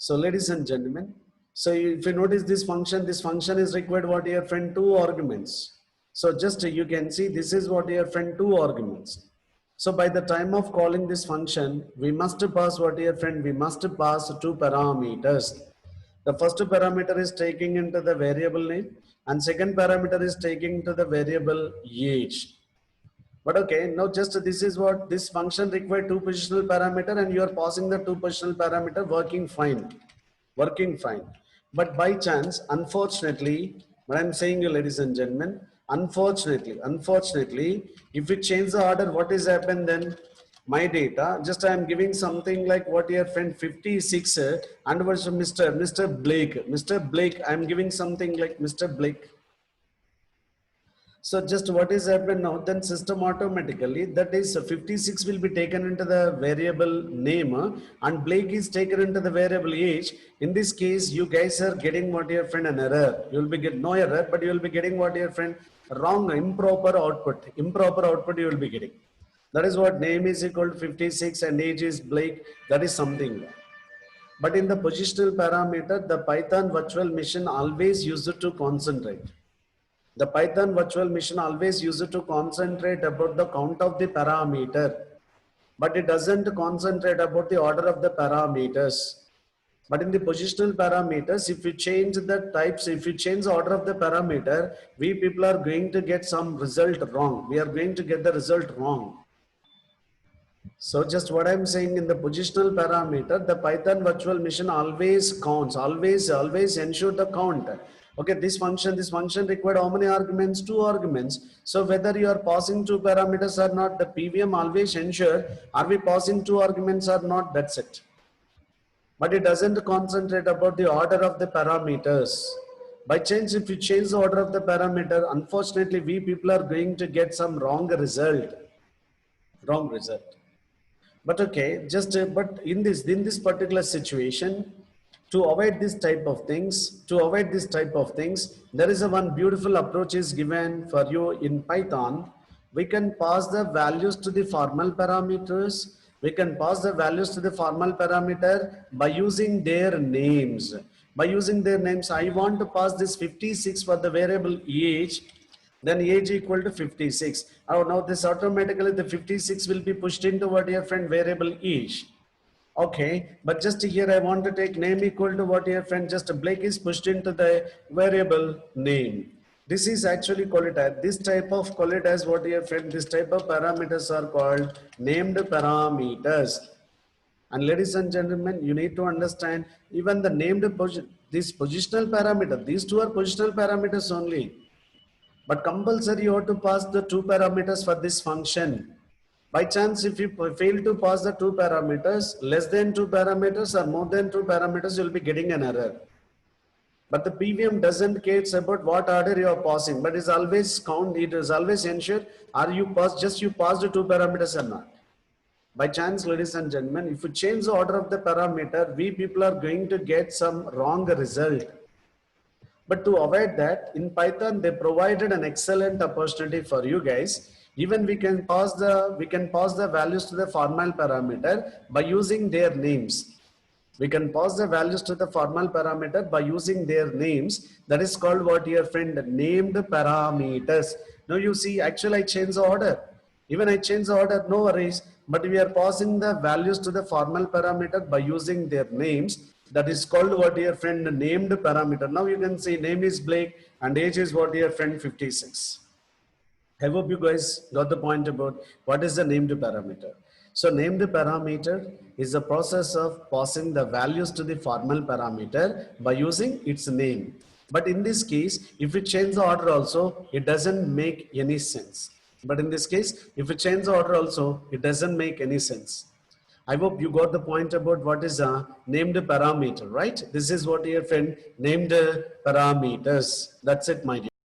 So ladies and gentlemen, so if you notice this function is required what your friend two arguments. So just you can see this is what your friend two arguments. So by the time of calling this function, we must pass what your friend, we must pass two parameters. The first parameter is taking into the variable name and second parameter is taking to the variable age. But okay, now just this is what this function required two positional parameter and you are passing the two positional parameter working fine. Working fine. But by chance, unfortunately, what I'm saying you ladies and gentlemen, unfortunately, if we change the order, what is happened then? My data, just I am giving something like what your friend 56 and was Mr. Blake, I am giving something like Mr. Blake. So just what is happened now, then system automatically, that is 56 will be taken into the variable name and Blake is taken into the variable age. In this case, you guys are getting what your friend an error. You will be getting no error, but you will be getting what your friend wrong, improper output you will be getting. That is what name is equal to 56 and age is Blake. That is something. But in the positional parameter, the Python virtual machine always used to concentrate. The Python virtual machine always uses to concentrate about the count of the parameter, but it doesn't concentrate about the order of the parameters. But in the positional parameters, if you change the types, if you change the order of the parameter, we people are going to get some result wrong. We are going to get the result wrong. So just what I'm saying, in the positional parameter, the Python virtual machine always counts, always ensure the count. Okay, this function required how many arguments? Two arguments. So whether you are passing two parameters or not, the PVM always ensure are we passing two arguments or not, that's it. But it doesn't concentrate about the order of the parameters. By chance, if you change the order of the parameter, unfortunately, we people are going to get some wrong result. But okay, just but in this particular situation, to avoid this type of things, there is a one beautiful approach is given for you in Python. We can pass the values to the formal parameters. We can pass the values to the formal parameter by using their names. By using their names, I want to pass this 56 for the variable age, then age equal to 56. Oh, now this automatically the 56 will be pushed into what your friend variable age. Okay, but just here I want to take name equal to what your friend just Blake is pushed into the variable name. This is actually called it as this type of call it as what your friend, this type of parameters are called named parameters. And ladies and gentlemen, you need to understand even the named this positional parameter, these two are positional parameters only. But compulsory you have to pass the two parameters for this function. By chance, if you fail to pass the two parameters, less than two parameters or more than two parameters, you will be getting an error. But the PVM doesn't care about what order you are passing, but is always count, it is always ensure are you pass the two parameters or not. By chance, ladies and gentlemen, if you change the order of the parameter, we people are going to get some wrong result. But to avoid that, in Python, they provided an excellent opportunity for you guys. Even we can pass the values to the formal parameter by using their names. We can pass the values to the formal parameter by using their names. That is called what your friend named parameters. Now you see, actually I changed the order. Even I changed the order, no worries. But we are passing the values to the formal parameter by using their names. That is called what your friend named parameter. Now you can see name is Blake and age is what your friend 56. I hope you guys got the point about what is the named parameter. So named parameter is the process of passing the values to the formal parameter by using its name. But in this case, if you change the order also, it doesn't make any sense. But in this case, if you change the order also, it doesn't make any sense. I hope you got the point about what is a named parameter, right? This is what your friend named parameters. That's it, my dear.